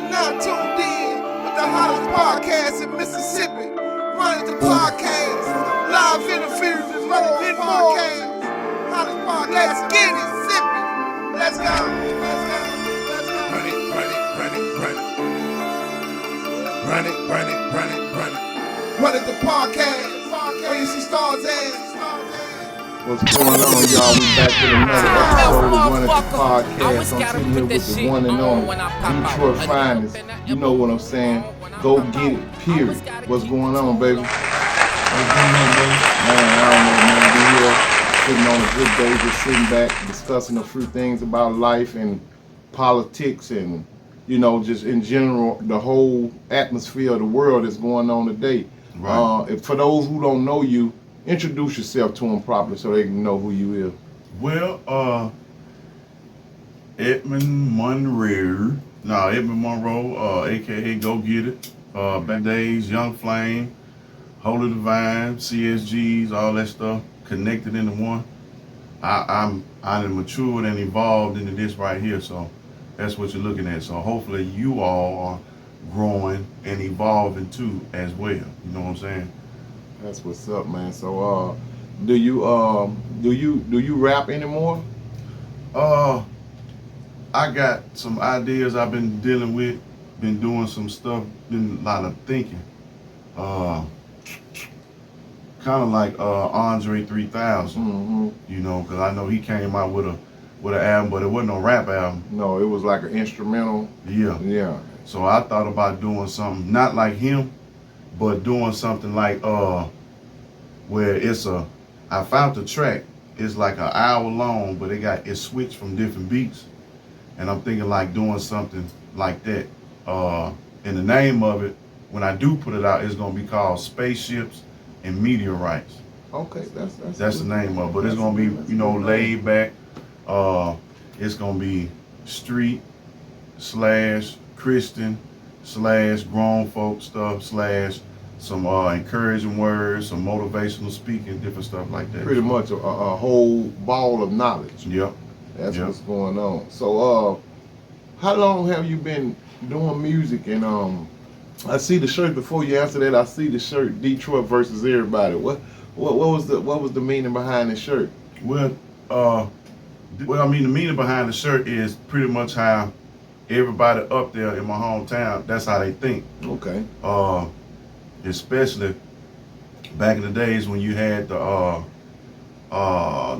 now tuned in with the hottest podcast in Mississippi. Running the podcast, live interviews is running the podcast. Hottest podcast. Let's get it, sipping. Let's go. Let's go. Let's go. Run it, run it, run it, run it. Run it, run it, run it, run it. Running the podcast. Where you see stars at. What's going on, y'all? We back with another episode of Running the Podcast. I'm sitting here with the one and only Detroit finest. You know what I'm saying? Go get it, period. What's going on, baby? What's going on, baby? Man, I don't know, man. We here sitting on a good day, just sitting back, discussing a few things about life and politics and, you know, just in general, the whole atmosphere of the world that's going on today. Right. For those who don't know you, introduce yourself to them properly so they can know who you is. Well, Edmund Monroe, aka Go Get It, back days, Young Flame, Holy Divine, CSGs, all that stuff connected into one. I'm matured and evolved into this right here, so that's what you're looking at. So hopefully you all are growing and evolving too as well. You know what I'm saying? That's what's up, man. So, do you rap anymore? I got some ideas I've been dealing with, been doing some stuff, been a lot of thinking. Kind of like Andre 3000, you know, because I know he came out with an album, but it wasn't a rap album. No, it was like an instrumental. Yeah. So I thought about doing something not like him, but doing something like where I found the track, it's like an hour long, but it switched from different beats. And I'm thinking like doing something like that. And the name of it, when I do put it out, it's gonna be called Spaceships and Meteorites. Okay, that's the name of it. But it's gonna be, you know, laid back. It's gonna be street / Christian / grown folk stuff / some encouraging words, some motivational speaking, different stuff like that. Pretty much a whole ball of knowledge. Yep. That's what's going on. So, how long have you been doing music? And I see the shirt. Before you answer that, I see the shirt Detroit versus everybody. What was the meaning behind the shirt? Well, the meaning behind the shirt is pretty much how everybody up there in my hometown, that's how they think. Okay. Especially back in the days when you had the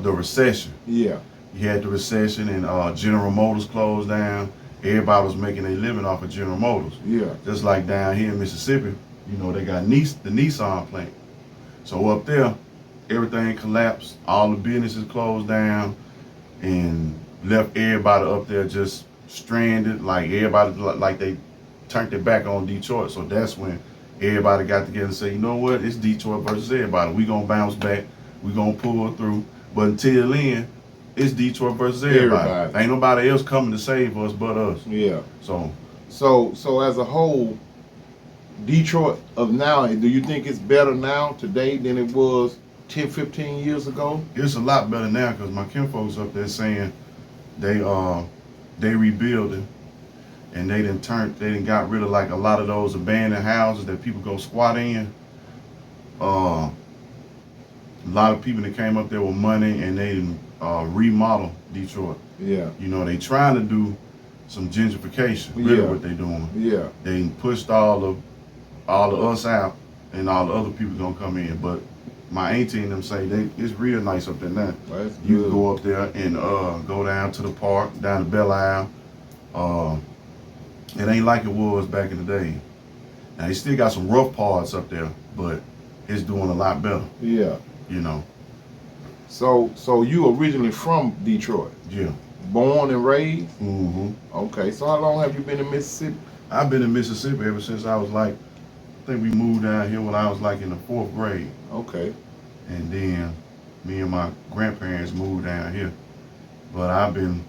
recession. Yeah. You had the recession and General Motors closed down. Everybody was making a living off of General Motors. Yeah. Just like down here in Mississippi, you know, they got the Nissan plant. So up there, everything collapsed. All the businesses closed down and left everybody up there just stranded. Like everybody, like they turned their back on Detroit. So that's when everybody got together and said, you know what, it's Detroit versus everybody. We gonna bounce back. We gonna pull through. But until then, it's Detroit versus everybody. Ain't nobody else coming to save us but us. Yeah. So as a whole, Detroit of now, do you think it's better now today than it was 10, 15 years ago? It's a lot better now because my kinfolks up there saying they rebuilding and they done got rid of like a lot of those abandoned houses that people go squat in. A lot of people that came up there with money and they didn't remodel Detroit. Yeah. You know, they trying to do some gentrification. Really what they doing. Yeah. They pushed all of us out and all the other people gonna come in. But my auntie and them say it's real nice up there now. That's you good. Can go up there and go down to the park, down to Belle Isle. It ain't like it was back in the day. Now they still got some rough parts up there, but it's doing a lot better. Yeah. You know. So you originally from Detroit? Yeah. Born and raised? Mm-hmm. Okay. So how long have you been in Mississippi? I've been in Mississippi ever since I was like, I think we moved down here when I was like in the 4th grade. Okay. And then me and my grandparents moved down here. But I've been,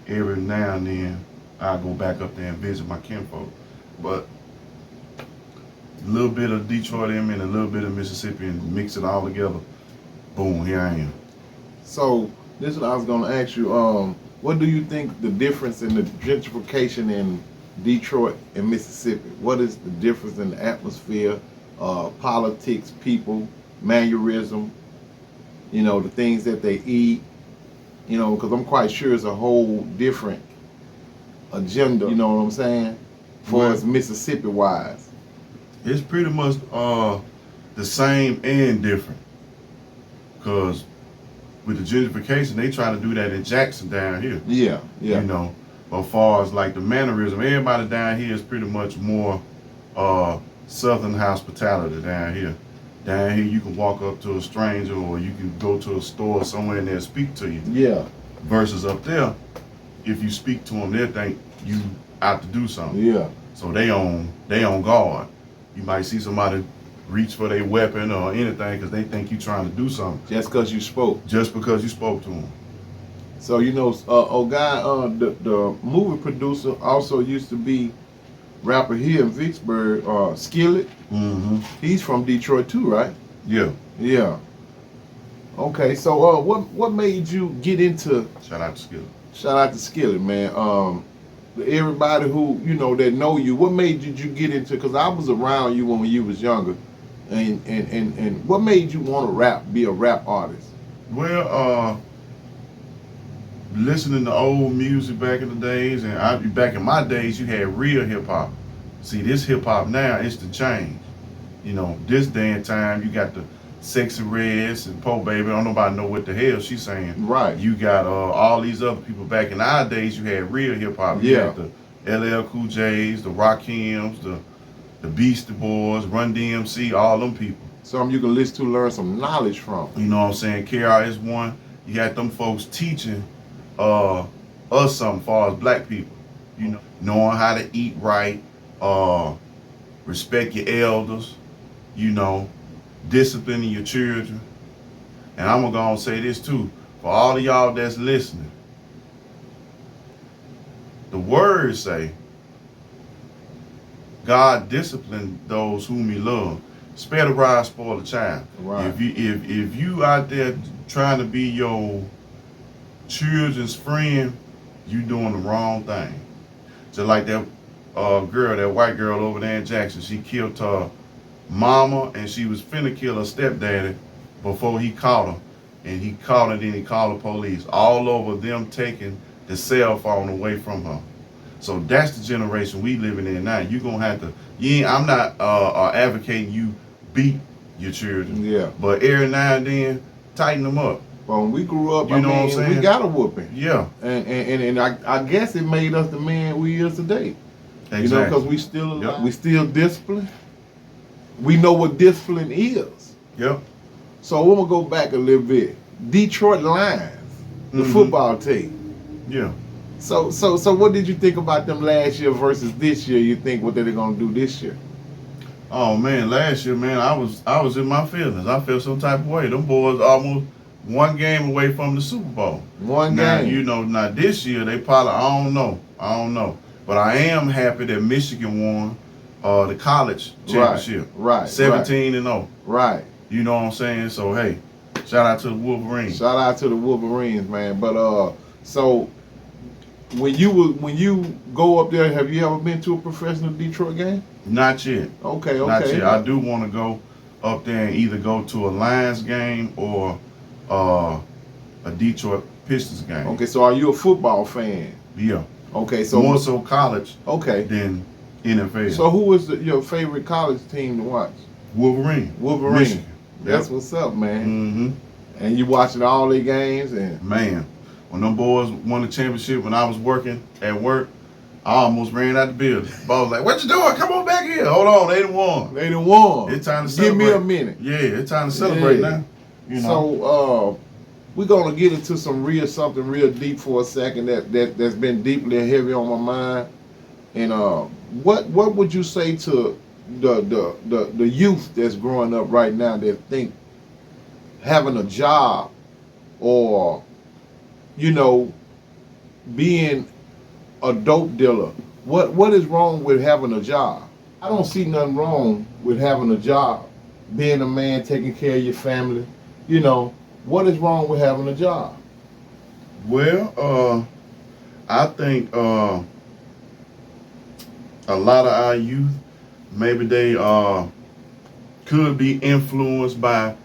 every now and then, I go back up there and visit my kinfolk. But a little bit of Detroit in me and a little bit of Mississippi and mix it all together. Boom, here I am. So this is what I was going to ask you. What do you think the difference in the gentrification in Detroit and Mississippi? What is the difference in the atmosphere, politics, people, mannerism, the things that they eat, because I'm quite sure it's a whole different agenda, you know what I'm saying, for us Mississippi wise. It's pretty much the same and different. Because with the gentrification, they try to do that in Jackson down here. Yeah. But as far as like the mannerism, everybody down here is pretty much more Southern hospitality down here. Down here, you can walk up to a stranger, or you can go to a store somewhere and they'll speak to you. Yeah. Versus up there, if you speak to them, they'll think you out to do something. Yeah. So they on guard. You might see somebody reach for their weapon or anything because they think you're trying to do something. Just because you spoke. Just because you spoke to them. So the movie producer also used to be rapper here in Vicksburg, Skillet. Mm-hmm. He's from Detroit too, right? Yeah. Yeah. Okay, so what made you get into? Shout out to Skillet. Shout out to Skillet, man. Everybody who that know you, what made you get into? Because I was around you when you was younger, and what made you want to rap, be a rap artist? Well, listening to old music back in the days, and back in my days, you had real hip hop. See, this hip hop now, it's the change. This day and time, you got the Sexy Reds and Po Baby. Don't nobody know what the hell she's saying. Right. You got all these other people. Back in our days, you had real hip hop. You had the LL Cool J's, the Rakims, the Beastie Boys, Run DMC, all them people. Some you can listen to, learn some knowledge from. You know what I'm saying? KRS-One, you had them folks teaching us something as far as black people. Knowing how to eat right, respect your elders, disciplining your children. And I'm gonna say this too, for all of y'all that's listening. The words say, God disciplined those whom he loved. Spare the rod, spoil the child. Right. If you out there trying to be your children's friend, you doing the wrong thing. Just like that girl, that white girl over there in Jackson, she killed her mama and she was finna kill her stepdaddy before he caught her. And he caught her, then he called the police. All over them taking the cell phone away from her. So that's the generation we living in now. You're gonna have to, I'm not advocating you beat your children. Yeah. But every now and then, tighten them up. Well, when we grew up, what I'm saying? We got a whooping. Yeah. And I guess it made us the man we is today. Exactly. Because we still alive. We still disciplined. We know what discipline is. Yep. So we're gonna go back a little bit. Detroit Lions, the football team. Yeah. So what did you think about them last year versus this year? You think what they're gonna do this year? Oh man, last year, man, I was in my feelings. I felt some type of way. Them boys almost one game away from the Super Bowl. One now, game. Now this year they probably I don't know. But I am happy that Michigan won the college championship. Right. 17-0. Right. You know what I'm saying? So hey, shout out to the Wolverines. Shout out to the Wolverines, man. But so when you go up there, have you ever been to a professional Detroit game? Not yet. Okay. Not yet. I do want to go up there and either go to a Lions game or a Detroit Pistons game. Okay, so are you a football fan? Yeah. Okay, so more so college. Okay. Than NFL. So who is your favorite college team to watch? Wolverine. Michigan. That's what's up, man. Mm-hmm. And you watching all their games and man, when them boys won the championship, when I was working at work, I almost ran out the building. Boss was like, "What you doing? Come on back here. Hold on, they done won. They done won. It's time to celebrate. Give me a minute. Yeah, it's time to celebrate now. So we're gonna get into something real deep for a second that's been deeply heavy on my mind. And what would you say to the youth that's growing up right now that think having a job or being a dope dealer, what is wrong with having a job? I don't see nothing wrong with having a job, being a man, taking care of your family. What is wrong with having a job? Well, I think a lot of our youth, maybe they could be influenced by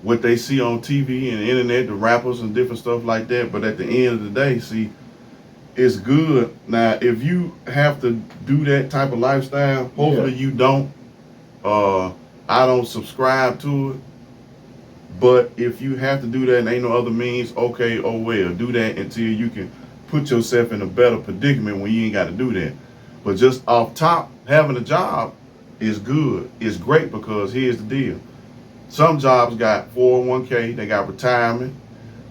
what they see on TV and the internet, the rappers and different stuff like that. But at the end of the day, see, it's good. Now, if you have to do that type of lifestyle, hopefully you don't. I don't subscribe to it. But if you have to do that and ain't no other means, okay, oh well, do that until you can put yourself in a better predicament when you ain't got to do that. But just off top, having a job is good. It's great because here's the deal. Some jobs got 401k, they got retirement,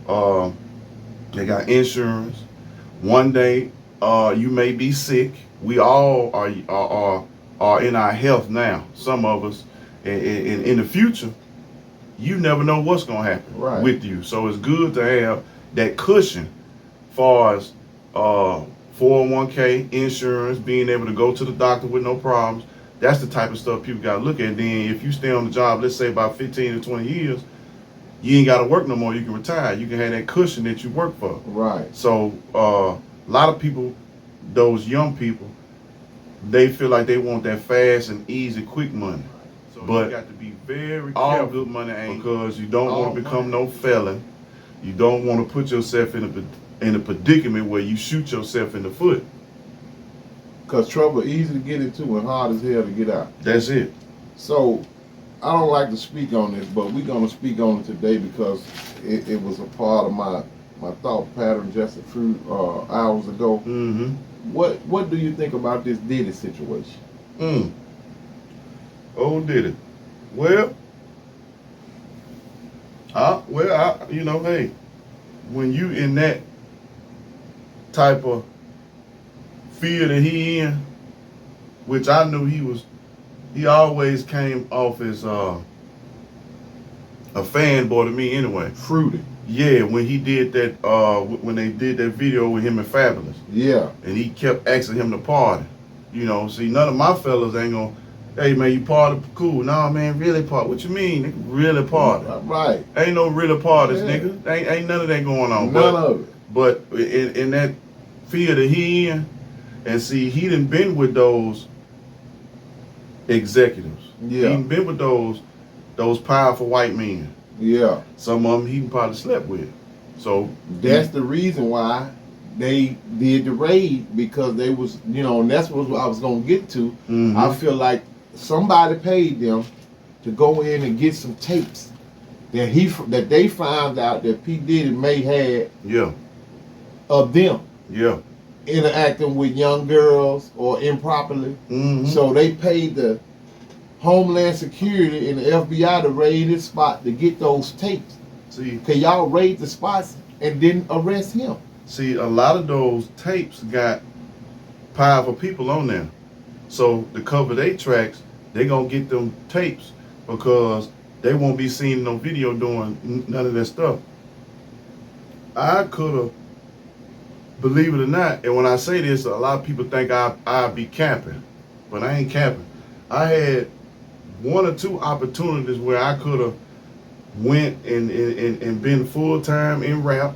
they got insurance. One day, you may be sick. We all are in our health now. Some of us, in the future, you never know what's gonna happen with you. So it's good to have that cushion, far as 401k, insurance, being able to go to the doctor with no problems. That's the type of stuff people gotta look at. Then if you stay on the job, let's say about 15 to 20 years, you ain't gotta work no more. You can retire. You can have that cushion that you work for. Right. So a lot of people, those young people, they feel like they want that fast and easy, quick money. But you got to be very careful. All good money ain't, because you don't want to become no felon. You don't want to put yourself in a predicament where you shoot yourself in the foot. Because trouble easy to get into and hard as hell to get out. That's it. So, I don't like to speak on this, but we're going to speak on it today because it was a part of my thought pattern just a few hours ago. Mm-hmm. What do you think about this Diddy situation? Oh, did it? Well, you know, hey, when you in that type of field that he in, which I knew he always came off as a fanboy to me anyway. Fruity. Yeah, when he did that, when they did that video with him and Fabulous. Yeah. And he kept asking him to party. You know, see, none of my fellas ain't gonna, hey man, you party, cool. Nah man, really party. What you mean, nigga? Really party? Right. Ain't no really parties, nigga. Ain't none of that going on. None of it. But in that field that he in, and see, he done been with those executives. Yeah. He done been with those powerful white men. Yeah. Some of them he probably slept with. So that's the reason why they did the raid, because they was, you know, and that's what I was gonna get to. Mm-hmm. I feel like somebody paid them to go in and get some tapes that they found out that P. Diddy may had of them interacting with young girls or improperly. Mm-hmm. So they paid the Homeland Security and the FBI to raid his spot to get those tapes. See, cause y'all raid the spots and didn't arrest him. See, a lot of those tapes got powerful people on there. So to cover their tracks, they gonna get them tapes because they won't be seen no video doing none of that stuff. I could have, believe it or not, and when I say this, a lot of people think I'd be capping, but I ain't capping. I had one or two opportunities where I could have went and been full-time in rap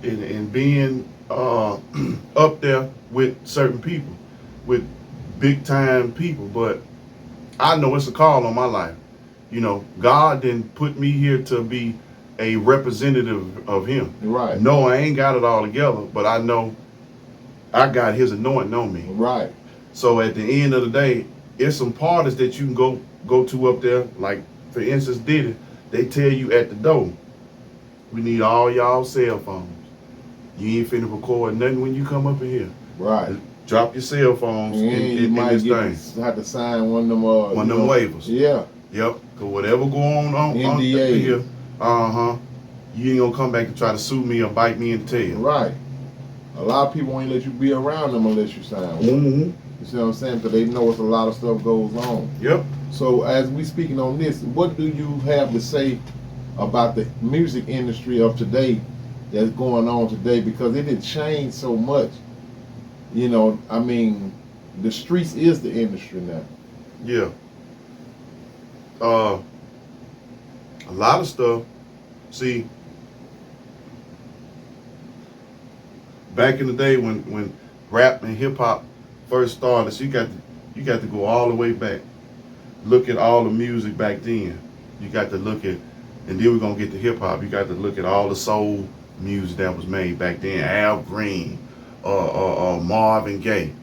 and being up there with certain people, with big-time people, but I know it's a call on my life. You know, God didn't put me here to be a representative of him. Right. No, I ain't got it all together, but I know I got his anointing on me. Right. So at the end of the day, it's some parties that you can go to up there, like for instance Diddy, they tell you at the door, we need all y'all cell phones. You ain't finna record nothing when you come up in here. Right. Drop your cell phones in this thing. Have to sign one of them waivers. Yeah. Yep. Cause whatever go on NDA. here, you ain't gonna come back and try to sue me or bite me in the tail. Right. A lot of people won't let you be around them unless you sign one. Mm-hmm. You see what I'm saying? Because they know it's a lot of stuff goes on. Yep. So as we speaking on this, what do you have to say about the music industry of today that's going on today? Because it had changed so much. You know, I mean, the streets is the industry now. Yeah. A lot of stuff. See, back in the day when rap and hip hop first started, so you got You got to go all the way back. Look at all the music back then. You got to look at, and then we're gonna get to hip hop. You got to look at all the soul music that was made back then. Al Green, Marvin Gaye,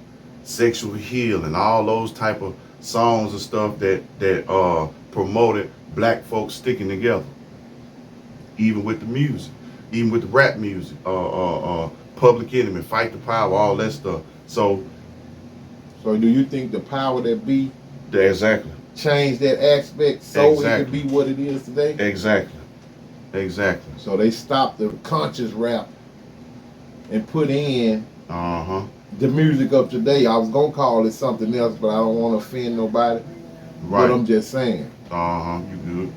Sexual Healing, all those type of songs and stuff that promoted black folks sticking together. Even with the music, even with the rap music, Public Enemy, Fight the Power, all that stuff. So do you think the power that be exactly changed that aspect so it could be what it is today? Exactly. So they stopped the conscious rap and put in the music of today. I was gonna call it something else, but I don't want to offend nobody. Right. But I'm just saying. You good.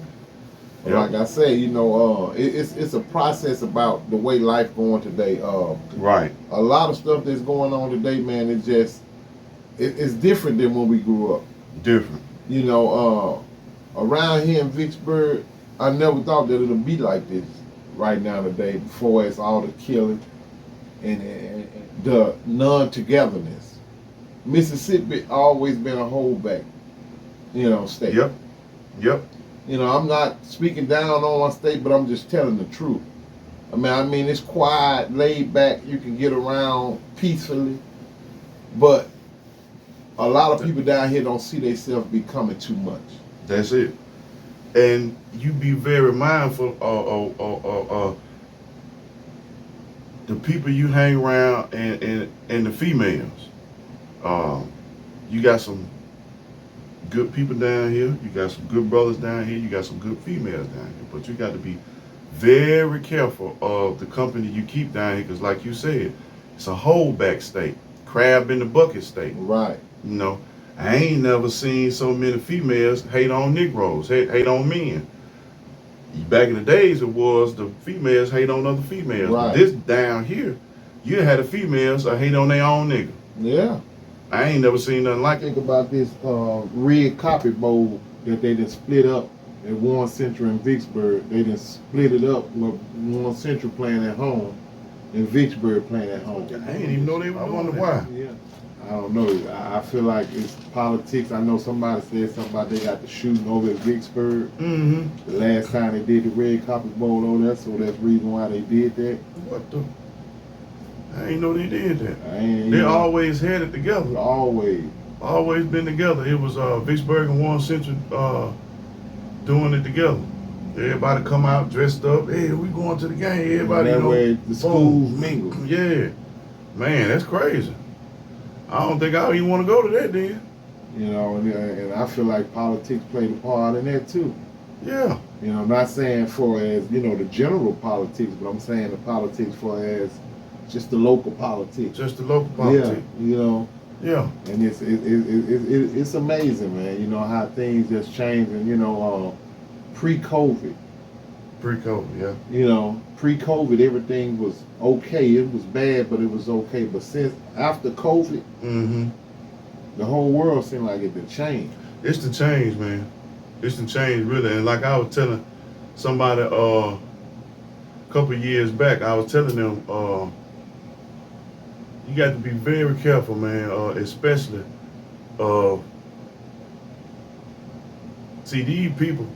Yep. Like I say, it's a process about the way life going today. Right. A lot of stuff that's going on today, man, it's different than when we grew up. Different. Around here in Vicksburg, I never thought that it'll be like this right now today. Before it's all the killing and the non-togetherness. Mississippi always been a holdback, state. Yep. I'm not speaking down on my state, but I'm just telling the truth. I mean, it's quiet, laid back. You can get around peacefully, but a lot of people down here don't see themselves becoming too much. That's it. And you be very mindful of the people you hang around and the females. You got some good people down here. You got some good brothers down here. You got some good females down here. But you got to be very careful of the company you keep down here, because like you said, it's a holdback state, crab in the bucket state. Right. I ain't never seen so many females hate on Negroes, hate on men. Back in the days, it was the females hate on other females. Right. But this down here, you had the females hate on their own nigga. Yeah. I ain't never seen nothing like it. Think about this red carpet bowl that they done split up at Warren Central in Vicksburg. They done split it up with Warren Central playing at home and Vicksburg playing at home. I didn't even know they were doing that. Why? Yeah. I don't know. I feel like it's politics. I know somebody said something about they got the shooting over at Vicksburg. Mm-hmm. The last time they did the red carpet bowl over there, so that's the reason why they did that. What the? I ain't know they did that. They always had it together. Always been together. It was Vicksburg and Warren Central doing it together. Everybody come out dressed up. Hey, we going to the game. Everybody, that way the schools mingle. Yeah, man, that's crazy. I don't think I even want to go to that then. And I feel like politics played a part in that too. Yeah. I'm not saying for as the general politics, but I'm saying the politics for as just the local politics. Just the local politics. Yeah. Yeah. And it's amazing, man. How things just changed. And pre-COVID. Pre-COVID, yeah. Pre-COVID, everything was okay. It was bad, but it was okay. But since after COVID, the whole world seemed like it had changed. It's the change, man. It's the change, really. And like I was telling somebody a couple of years back, I was telling them, you got to be very careful, man, especially, see, these people,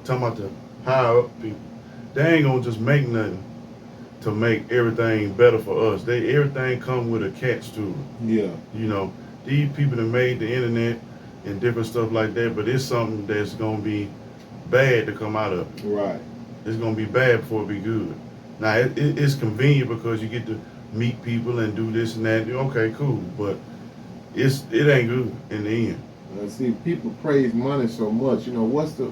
talking about the higher up people, they ain't gonna just make nothing to make everything better for us. Everything come with a catch to it. Yeah. These people that made the internet and different stuff like that, but it's something that's gonna be bad to come out of it. Right. It's gonna be bad before it be good. Now it's convenient because you get to meet people and do this and that. Okay, cool, but it ain't good in the end. See, people praise money so much. What's the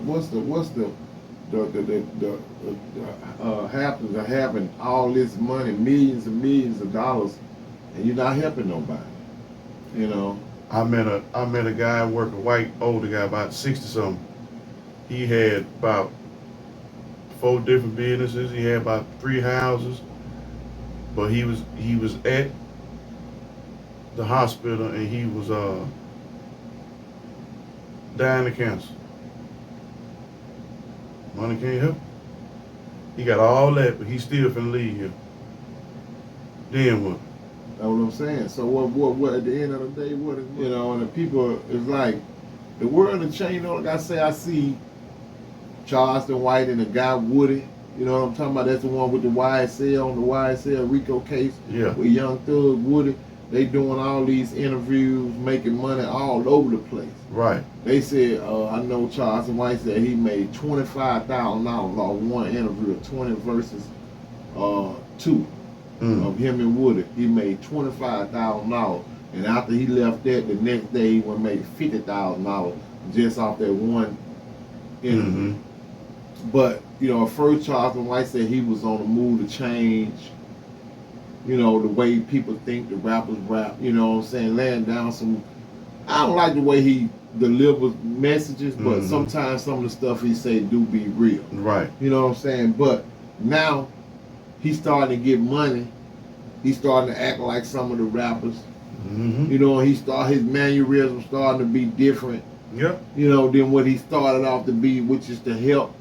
happens of having all this money, millions and millions of dollars, and you're not helping nobody. I met a guy working, white older guy, about 60-something. He had about 4 different businesses. He had about 3 houses, but he was at the hospital and he was dying of cancer. Money can't help. He got all that, but he still finna leave here. Then what? That's what I'm saying. So what at the end of the day, what is, you know, and the people is like, the world has changed. You know, like I say, I see Charleston White and the guy Woody. You know what I'm talking about? That's the one with the YSL on the YSL Rico case. Yeah. With Young Thug Woody. They doing all these interviews, making money all over the place. Right. They said, I know Charleston White said he made $25,000 on one interview, 20 versus 2 of him and Woody. He made $25,000, and after he left that, the next day he would make $50,000 just off that one interview. But you know, at first Charleston White said he was on the move to change, you know, the way people think the rappers rap. You know what I'm saying? Laying down some. I don't like the way he delivers messages, but sometimes some of the stuff he say do be real. Right. You know what I'm saying? But now he's starting to get money. He's starting to act like some of the rappers. You know, his mannerisms starting to be different. Yep. You know, than what he started off to be, which is to help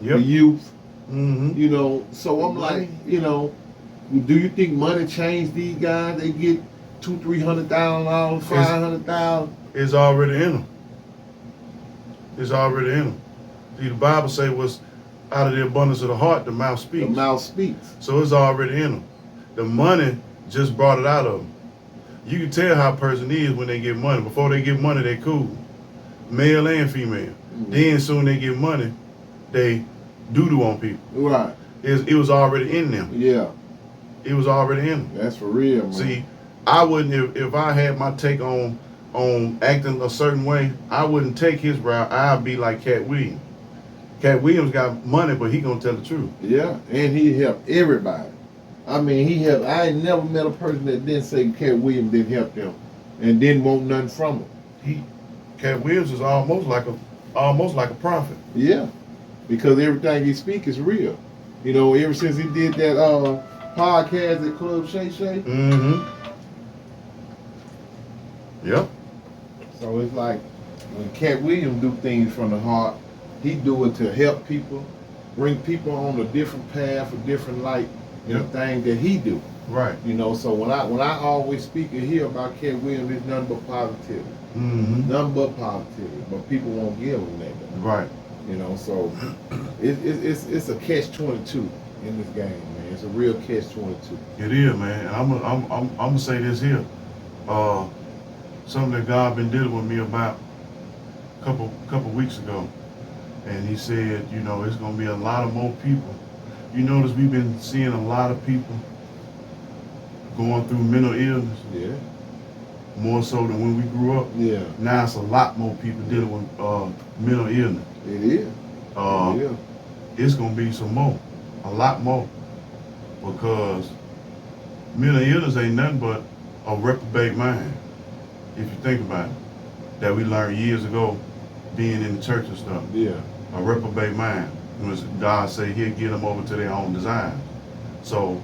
the youth. You know, so I'm like, you know, do you think money changed these guys? They get $200,000-$300,000, $500,000. It's already in them. It's already in them. See, the Bible say what's out of the abundance of the heart, the mouth speaks. The mouth speaks. So it's already in them. The money just brought it out of them. You can tell how a person is when they get money. Before they get money, they cool. Male and female. Then soon they get money, they doo-doo on people. Right. It was already in them. Yeah. It was already in them. That's for real, man. See, I wouldn't, if I had my take on acting a certain way, I wouldn't take his route. I'd be like Cat Williams. Cat Williams got money, but he gonna tell the truth. Yeah, and he helped everybody. I mean, I ain't never met a person that didn't say Cat Williams didn't help them and didn't want nothing from him. Cat Williams is almost like a prophet. Yeah, because everything he speaks is real. You know, ever since he did that podcast at Club Shay Shay. Yep. So it's like when Cat Williams do things from the heart, he do it to help people, bring people on a different path, a different light, in the thing that he do. Right. You know, so when I always speak and hear about Cat Williams, it's nothing but positivity. Nothing but positivity. But people won't give him that. Right. You know, so it's a catch-22 in this game, man. It's a real catch-22. It is, man. And I'm gonna say this here. Something that God been dealing with me about a couple weeks ago. And he said, you know, it's gonna be a lot of more people. You notice we've been seeing a lot of people going through mental illness. Yeah. More so than when we grew up. Yeah. Now it's a lot more people dealing with mental illness. It is. Yeah. It's gonna be some more, a lot more, because mental illness ain't nothing but a reprobate mind. If you think about it, that we learned years ago, being in the church and stuff. Yeah. A reprobate mind. When God say He'll get them over to their own design. So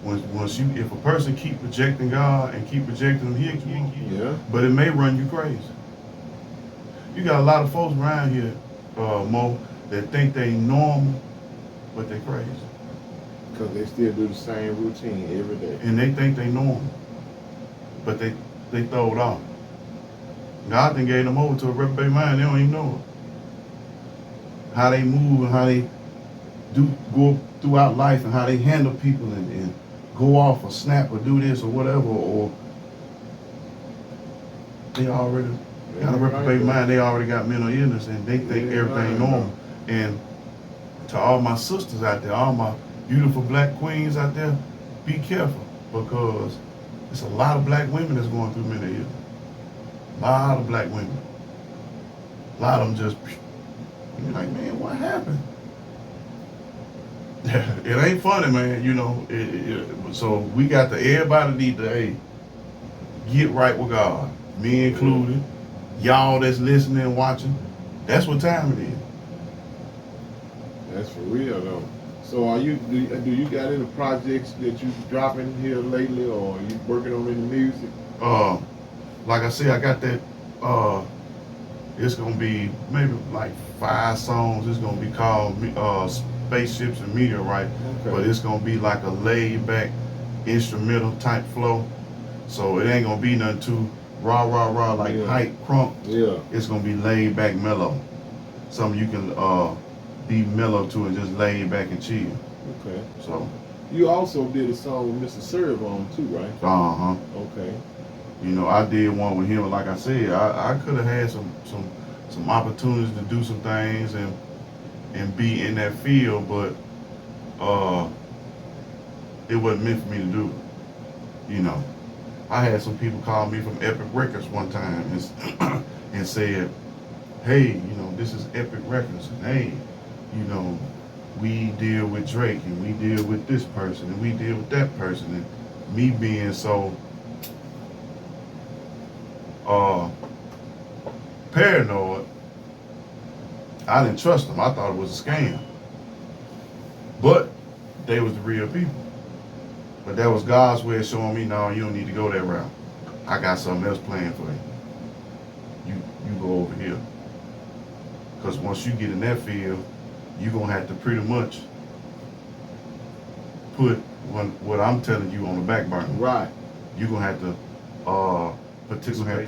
if a person keep rejecting God and keep rejecting Him, He'll keep. Yeah. But it may run you crazy. You got a lot of folks around here, Mo, that think they normal, but they crazy. Because they still do the same routine every day. And they think they normal, but they throw it off. God then gave them over to a reprobate mind. They don't even know it. How they move and how they do go throughout life and how they handle people and go off or snap or do this or whatever, or they already got a reprobate mind. They already got mental illness and they think everything normal. And to all my sisters out there, all my beautiful black queens out there, be careful, because it's a lot of black women that's going through mental illness. A lot of black women. A lot of them just, you're like, man, what happened? It ain't funny, man, you know. So we got to, everybody need to, hey, get right with God. Me included. Y'all that's listening and watching. That's what time it is. That's for real, though. So do you got any projects that you dropping here lately, or are you working on any music? Like I said, I got that, it's gonna be maybe like 5 songs. It's gonna be called Spaceships and Meteorite. Okay. But it's gonna be like a laid back instrumental type flow. So it ain't gonna be nothing too raw like hype crunk. Yeah. It's gonna be laid back mellow. Something you can be mellow to and just lay back and chill. Okay. So you also did a song with Mr. Serve on too, right? Okay. You know, I did one with him. Like I said, I could have had some opportunities to do some things and be in that field, but it wasn't meant for me to do. You know, I had some people call me from Epic Records one time and said, hey, you know, this is Epic Records, and hey, you know, we deal with Drake, and we deal with this person, and we deal with that person, and me being so paranoid, I didn't trust them. I thought it was a scam. But they was the real people. But that was God's way of showing me, no, you don't need to go that route. I got something else planned for you. You go over here. Because once you get in that field, you're going to have to pretty much put what I'm telling you on the back burner. Right. You're going to have to participate,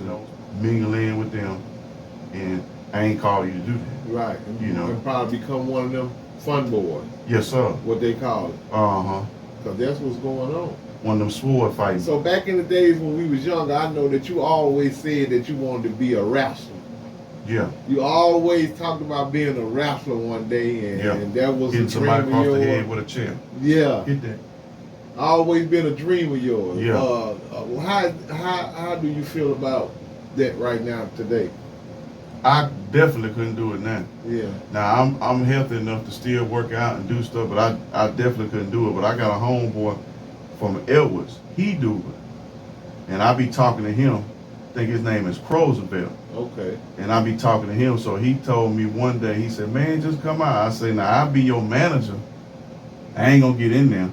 mingle in with them, and I ain't call you to do that. Right. And you know, and probably become one of them fun boys. Yes, sir. What they call it. Because that's what's going on. One of them sword fights. So back in the days when we was younger, I know that you always said that you wanted to be a wrestler. Yeah. You always talked about being a wrestler one day, and that was hitting a dream somebody of across yours. the head with a chair. Yeah. Hit that. Always been a dream of yours. Yeah. How do you feel about that right now today? I definitely couldn't do it now. Yeah. Now I'm healthy enough to still work out and do stuff, but I definitely couldn't do it. But I got a homeboy from Edwards. He do it, and I be talking to him. I think his name is Roosevelt. Okay. And I be talking to him. So he told me one day. He said, "Man, just come out." I say, "Now I'll be your manager. I ain't gonna get in there,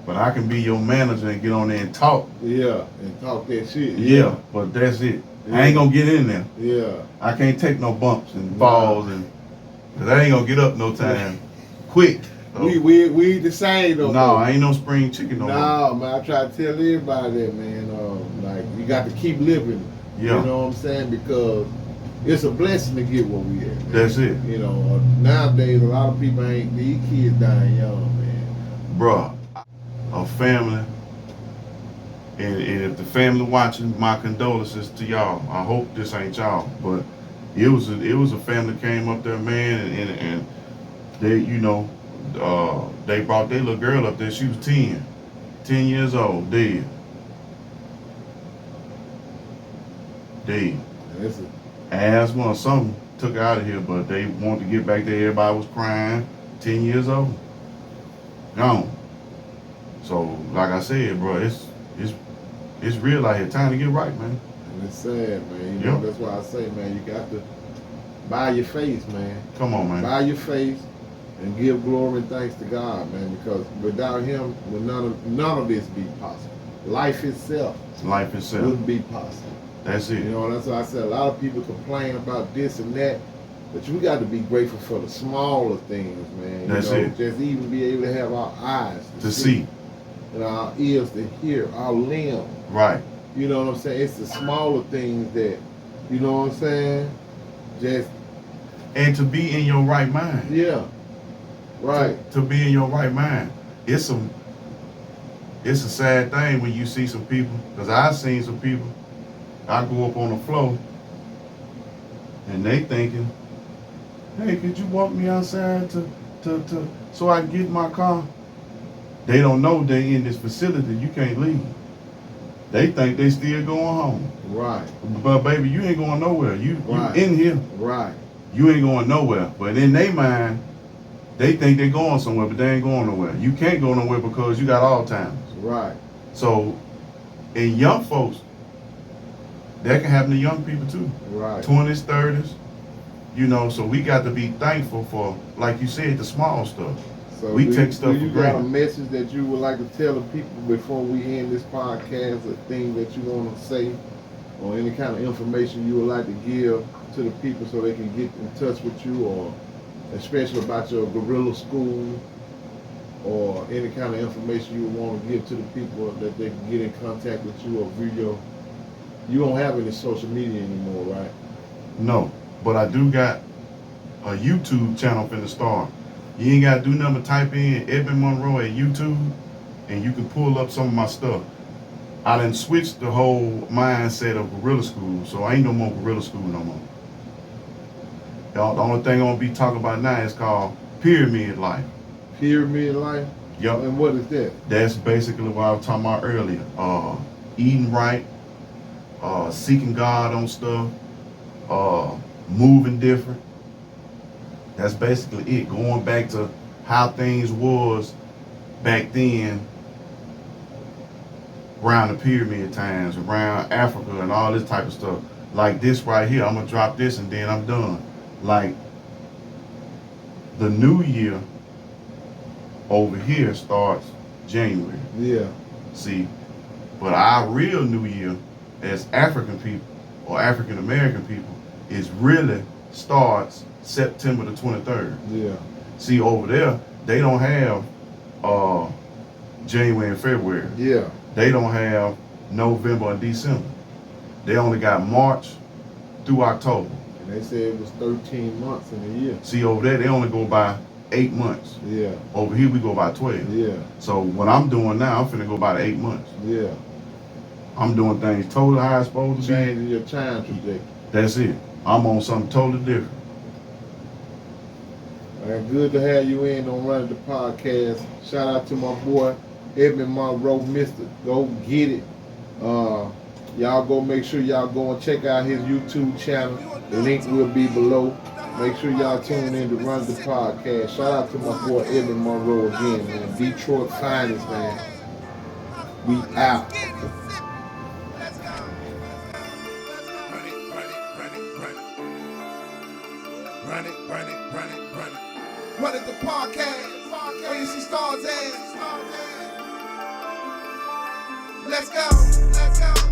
but I can be your manager and get on there and talk." Yeah, and talk that shit. Yeah, but that's it. Yeah. I ain't gonna get in there. Yeah. I can't take no bumps and falls, and cause I ain't gonna get up no time quick. So, we the same though. no, I ain't no spring chicken no more. No, man, I try to tell everybody that, man. Like you got to keep living. Yeah. You know what I'm saying? Because it's a blessing to get where we at. Man. That's it. You know, nowadays a lot of people ain't, these kids dying young, man. Bruh, a family, and if the family watching, my condolences to y'all. I hope this ain't y'all, but it was a family came up there, man, and they, you know, they brought their little girl up there. She was 10 years old, dead. Asthma or something took her out of here, but they wanted to get back there. Everybody was crying. 10 years old, gone. So, like I said, bro, it's real out here. Time to get right, man. And it's sad, man. You know, that's why I say, man, you got to buy your face, man. Come on, man. Buy your face and give glory and thanks to God, man. Because without Him, would none of this be possible. Life itself wouldn't be possible. That's it. You know, that's why I said a lot of people complain about this and that, but you got to be grateful for the smaller things, man. That's it. Just even be able to have our eyes to see. And our ears to hear, our limbs. Right. You know what I'm saying? It's the smaller things that, you know what I'm saying? And to be in your right mind. Yeah. Right. To be in your right mind. It's a sad thing when you see some people, because I've seen some people, I go up on the floor and they thinking, hey, could you walk me outside so I can get in my car? They don't know they in this facility. You can't leave. They think they still going home. Right. But baby, you ain't going nowhere. You in here. Right. You ain't going nowhere. But in their mind, they think they're going somewhere, but they ain't going nowhere. You can't go nowhere because you got Alzheimer's. Right. So, in young folks, that can happen to young people too. Right. 20s, 30s. You know, so we got to be thankful for, like you said, the small stuff. So we take stuff for granted. You got a message that you would like to tell the people before we end this podcast, a thing that you want to say, or any kind of information you would like to give to the people so they can get in touch with you, or especially about your guerrilla school? or any kind of information you want to give to the people that they can get in contact with you or view you don't have any social media anymore, right? No, but I do got a YouTube channel finna start. You ain't gotta do nothing but type in Edmond Monroe at YouTube and you can pull up some of my stuff. I done switched the whole mindset of Gorilla School, so I ain't no more Gorilla School no more. The only thing I'm gonna be talking about now is called Pyramid Life. Pyramid life? Yep. And what is that? That's basically what I was talking about earlier. Eating right, seeking God on stuff, moving different. That's basically it. Going back to how things was back then, around the pyramid times, around Africa and all this type of stuff. Like this right here, I'm gonna drop this and then I'm done. Like the new year over here starts January. Yeah. See, but our real new year as African people or African American people is really starts September the 23rd. Yeah. See, over there, they don't have January and February. Yeah. They don't have November and December. They only got March through October. And they said it was 13 months in a year. See, over there, they only go by 8 months. Yeah. Over here, we go by 12. Yeah. So what I'm doing now, I'm finna go by the 8 months. Yeah. I'm doing things totally how it's supposed to be. Changing your time trajectory. That's it. I'm on something totally different. Man, good to have you in on Running the Podcast. Shout out to my boy, Edmond Monroe, Mr. Go Get It. Y'all go make sure y'all go and check out his YouTube channel. The link will be below. Make sure y'all tune in to Run the Podcast. Shout out to my boy Edmond Monroe again, man. Detroit finest, man. We out. Run it the podcast. Where you see stars at? Let's go. Let's go.